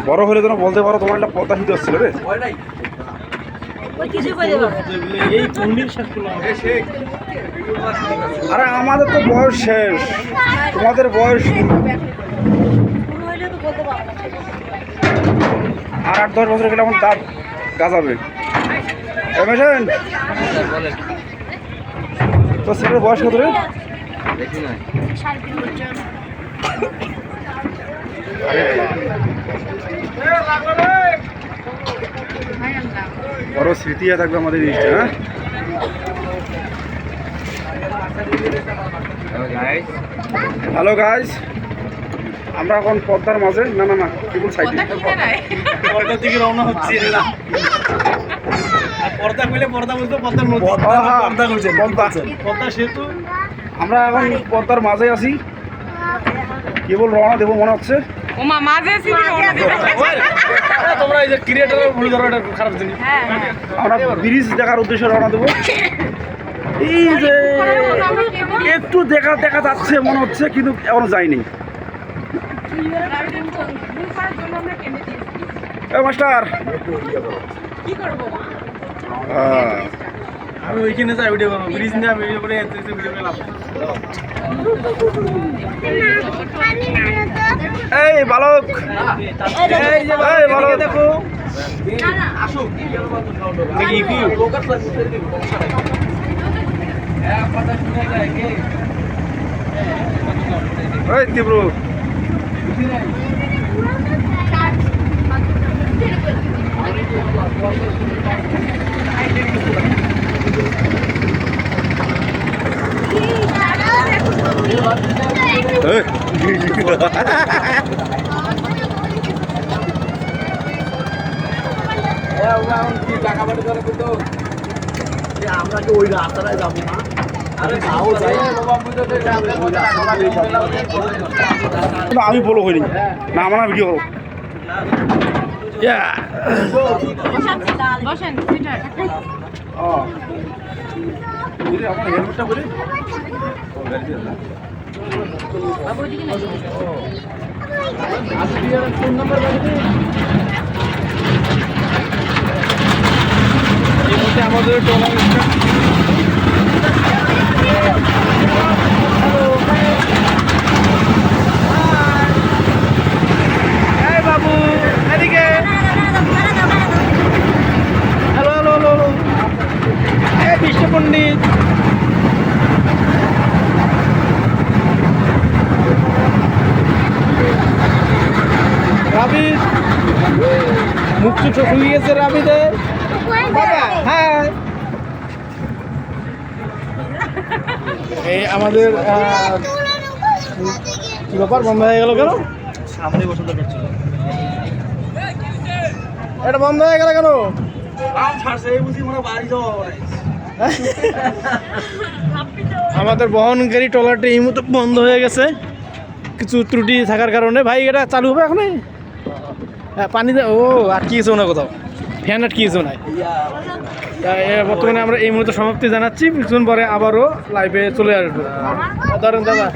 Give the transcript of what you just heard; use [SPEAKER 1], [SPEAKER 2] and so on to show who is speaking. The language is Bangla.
[SPEAKER 1] বড় হলে যেন বলতে পারো তোমার একটা পদ্মা শীত আসছিল রে। আরে আমাদের তো বয়স শেষ, তোমাদের বয়স আর 8-10 বছর গেলে আমার দাঁত গাজাবে। তো ছেলের বয়স কত রে? বড় স্মৃতি থাকবে আমাদের জিনিসটা। হ্যাঁ হ্যালো গাইস, আমরা এখন পদ্মার মাঝে না না না কেবল সাইডে পদ্মার দিকে রওনা হচ্ছি। পদ্মা কইলে পদ্মা বলতে পদ্মার নদী, পদ্মা কইছে পদ্মা সেতু। আমরা এখন পদ্মার মাঝে আছি, কেবল রওনা দেবো মনে হচ্ছে।
[SPEAKER 2] ওমা মাঝে আছি রওনা দেব।
[SPEAKER 1] তোমরা এই যে ক্রিয়েটরের ভুল ধরো, এটা খারাপ জিনিস। আমরা ব্রিজ দেখার উদ্দেশ্যে রওনা দেবো। এই যে একটু দেখা দেখা যাচ্ছে মনে হচ্ছে, কিন্তু এখনো যায়নি। মাস্টার
[SPEAKER 2] কি করব?
[SPEAKER 1] আমি ওইখানে যাই ভিডিও করবো, ব্রিজ নিয়ে ভিডিও করে ভিডিও করলাম। এই বালক, এই বালক দেখো, এই তীব্র আমরা কি ওই রাস্তাটায় যাবো না? আমি বলো হইনি না, আমার ভিডিও করো। হেলমেটটা বলি আমাদের বাবু এদিকে, হ্যালো হ্যালো হ্যালো হ্যালো, এই বিশ্ব পণ্ডিত রাবিদ মুখ চোখ হয়ে গেছে রাবিদের। হ্যাঁ এই আমাদের কি ব্যাপার, বন্ধ হয়ে গেল কেন? সামনে বসে ছিল, এটা বন্ধ হয়ে গেল কেন? আমাদের বহনকারী ট্রলারটি এই মতো বন্ধ হয়ে গেছে কিছু ত্রুটি থাকার কারণে। ভাই এটা চালু হবে এখন? হ্যাঁ পানিতে, ও আর কি কিছু না, কোথাও ফ্যান আর কি কিছু নাই। বর্তমানে আমরা এই মুহূর্তে সমাপ্তি জানাচ্ছি, কিছুক্ষণ পরে আবারও লাইভে চলে আসবো। ধরেন দাদা।